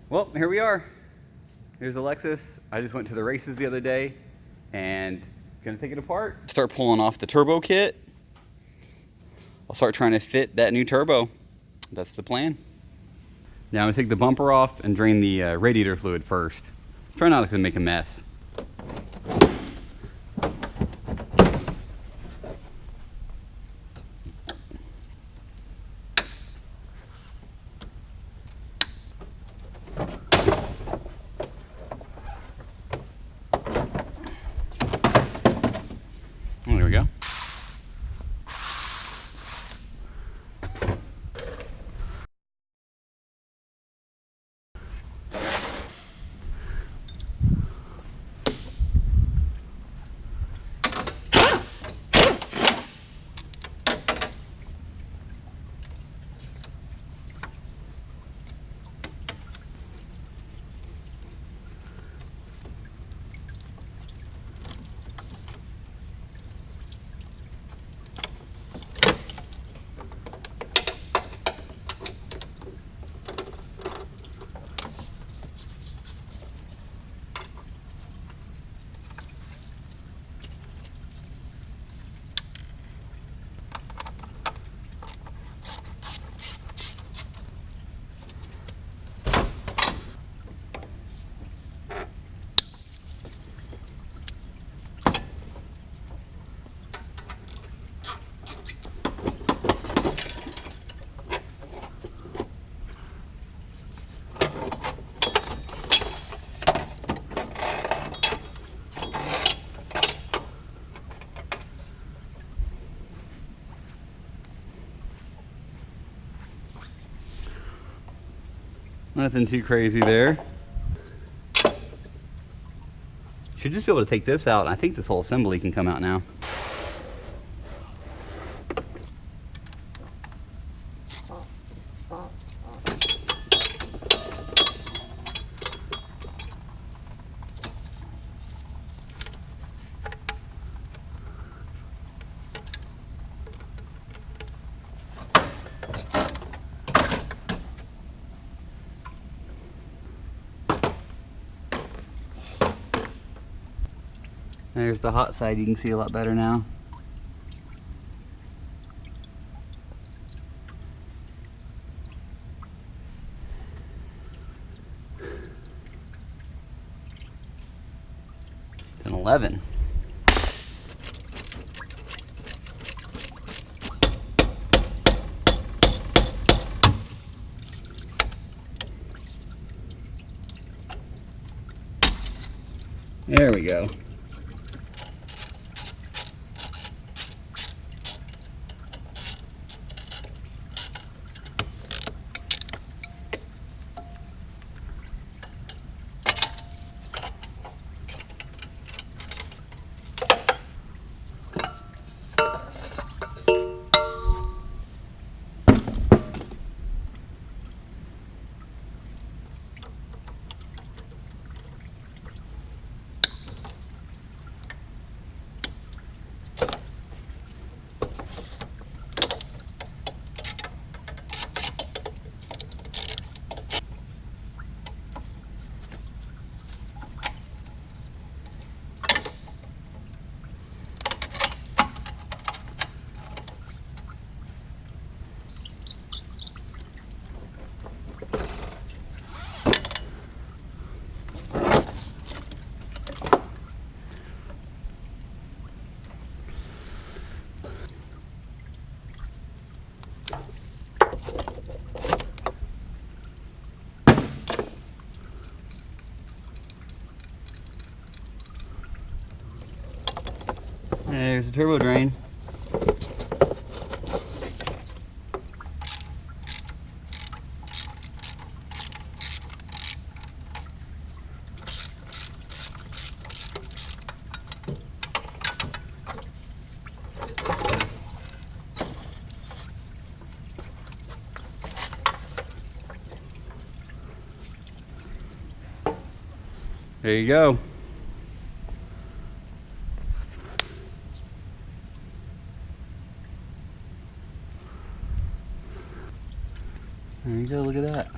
Well, here we are. Here's the Lexus. I just went to the races the other day and gonna take it apart. Start pulling off the turbo kit. I'll start trying to fit that new turbo. That's the plan. Now I'm gonna take the bumper off and drain the radiator fluid first. Try not to make a mess. There we go. Nothing too crazy there. Should just be able to take this out. I think this whole assembly can come out now. There's the hot side, you can see a lot better now. It's an 11. There we go. There's the turbo drain. There you go. There you go, look at that.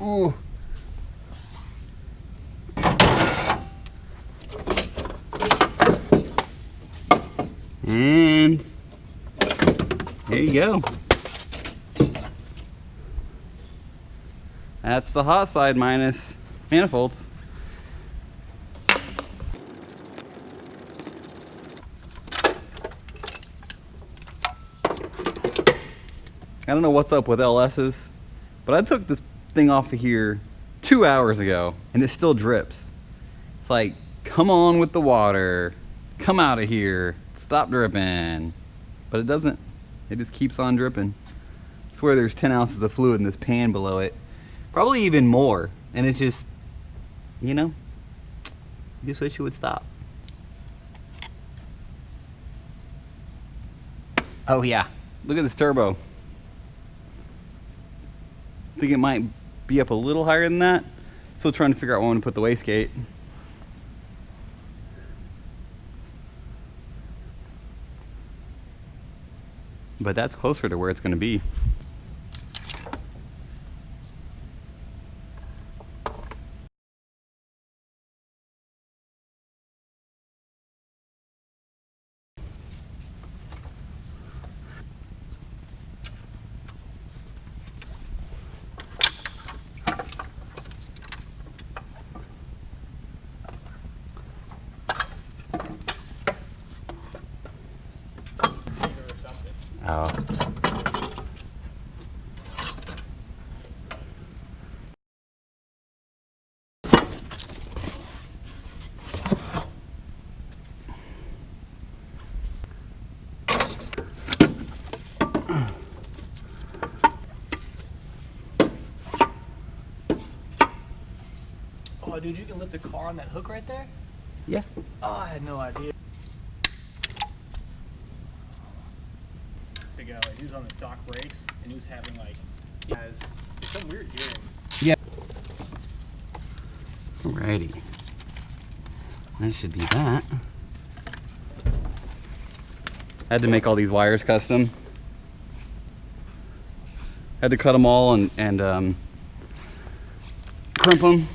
Ooh. And there you go. That's the hot side minus manifolds. I don't know what's up with LS's, but I took this thing off of here 2 hours ago and it still drips. It's like, come on with the water. Come out of here. Stop dripping. But it doesn't. It just keeps on dripping. I swear there's 10 ounces of fluid in this pan below it. Probably even more. And it's just, you know, you just wish it would stop. Oh yeah, look at this turbo. I think it might be up a little higher than that. Still trying to figure out where I want to put the wastegate. But that's closer to where it's going to be. Oh. Oh, dude, you can lift a car on that hook right there? Yeah. Oh, I had no idea. The guy, he was on the stock brakes, and he was having, like, has some weird gearing. Yeah. Alrighty. That should be that. I had to make all these wires custom. Had to cut them all and crimp them.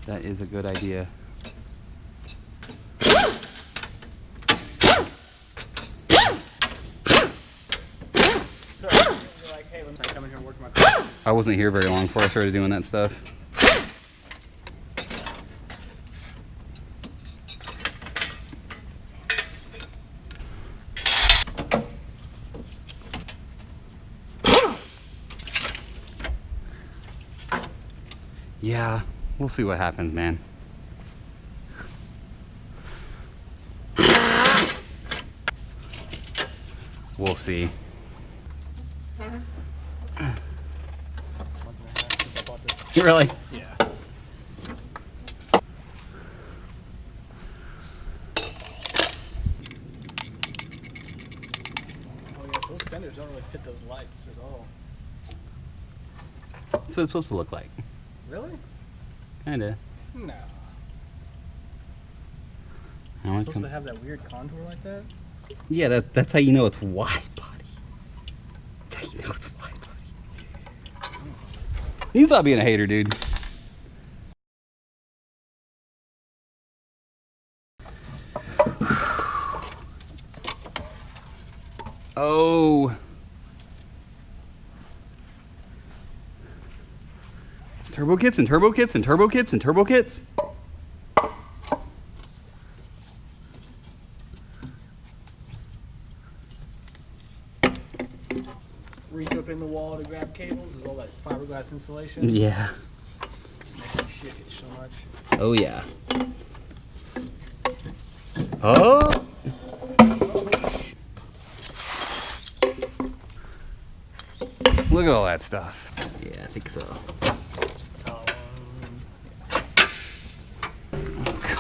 That is a good idea. I wasn't here very long before I started doing that stuff. Yeah, we'll see what happens, man. We'll see. Really? Yeah. Oh yeah, so those fenders don't really fit those lights at all. That's what it's supposed to look like. Really? Kinda. No. It's supposed to have that weird contour like that? Yeah, that's how you know it's wide body. That's how you know it's wide body. He's not being a hater, dude. Oh. Turbo kits and turbo kits and turbo kits and turbo kits. Reach up in the wall to grab cables. Is all that fiberglass insulation? Yeah. Making shit get so much. Oh yeah. Oh. Look at all that stuff. Yeah, I think so. Oh,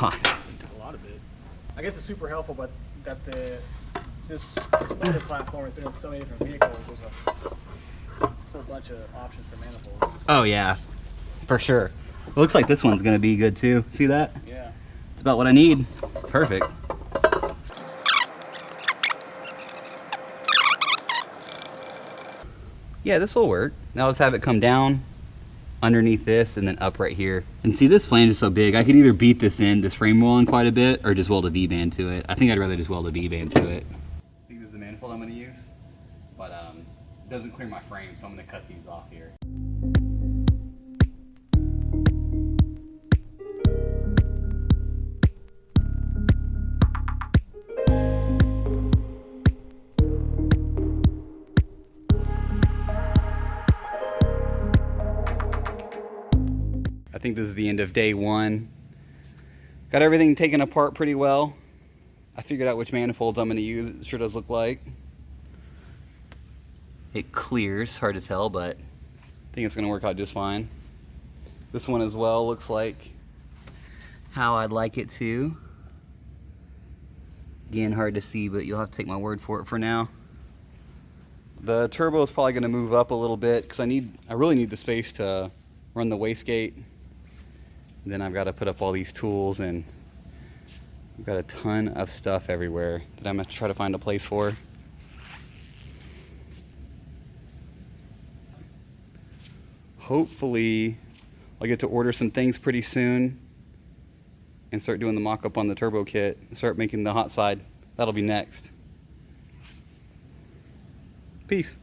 God. It took a lot of it. I guess it's super helpful, but that this motor platform has been in so many different vehicles. There's a whole bunch of options for manifolds. Oh yeah, for sure. It looks like this one's gonna be good too. See that? Yeah. It's about what I need. Perfect. Yeah, this will work. Now let's have it come down underneath this and then up right here. And see, this flange is so big, I could either beat this frame wall in quite a bit, or just weld a V-band to it. I think I'd rather just weld a V-band to it. I think this is the manifold I'm gonna use, but it doesn't clear my frame, so I'm gonna cut these off here. I think this is the end of day one. Got everything taken apart pretty well. I figured out which manifolds I'm going to use. It sure does look like it clears. Hard to tell, but I think it's going to work out just fine. This one as well looks like how I'd like it to. Again, hard to see, but you'll have to take my word for it for now. The turbo is probably going to move up a little bit because I really need the space to run the wastegate. Then I've got to put up all these tools, and we've got a ton of stuff everywhere that I'm going to try to find a place for. Hopefully I'll get to order some things pretty soon and start doing the mock-up on the turbo kit and start making the hot side. That'll be next. Peace.